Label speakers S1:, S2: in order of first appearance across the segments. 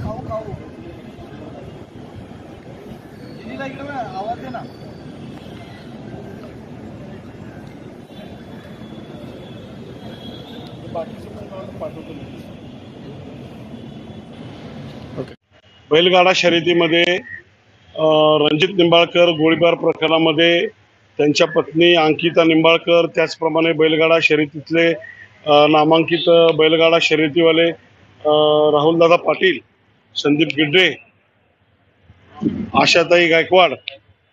S1: खाऊ खाऊ दिदीला इकडे बघा, आवाज दे ना.
S2: बैलगाडा शर्यतीमध्ये रणजित निंबाळकर गोळीबार प्रकरणामध्ये त्यांच्या पत्नी अंकिता निंबाळकर, त्याचप्रमाणे बैलगाडा शर्यतीतले नामांकित बैलगाडा शर्यतीवाले राहुलदादा पाटील, संदीप गिड्रे, आशाताई गायकवाड,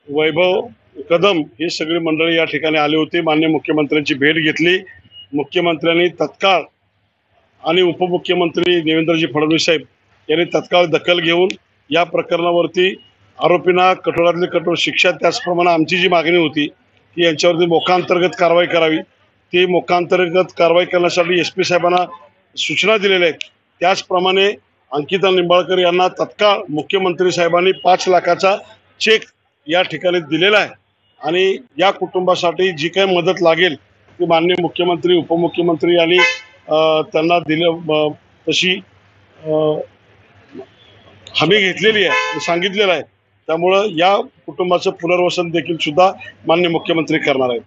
S2: वैभव कदम ही सगळी मंडळी या ठिकाणी आली होती. माननीय मुख्यमंत्र्यांची भेट घेतली. मुख्यमंत्र्यांनी तत्काळ आणि उपमुख्यमंत्री देवेंद्रजी फडणवीस साहेब यांनी तत्काळ दखल घेऊन या प्रकरणावरती आरोपींना कठोरातली कठोर शिक्षा, त्याचप्रमाणे आमची जी मागणी होती की यांच्यावरती मोक्कांतर्गत कारवाई करावी, ती मोक्कांतर्गत कारवाई करण्यासाठी SP साहेबांना सूचना दिलेल्या आहेत. त्याचप्रमाणे अंकिता निंबाळकर यांना तत्काळ मुख्यमंत्री साहेबांनी 5 लाखाचा चेक या ठिकाणी दिलेला आहे आणि या कुटुंबासाठी जी काही मदत लागेल ती माननीय मुख्यमंत्री, उपमुख्यमंत्री यांनी त्यांना तशी हमी घेतलेली आहे, सांगितलेलं आहे. त्यामुळं या कुटुंबाचं पुनर्वसन देखील सुद्धा माननीय मुख्यमंत्री करणार आहेत.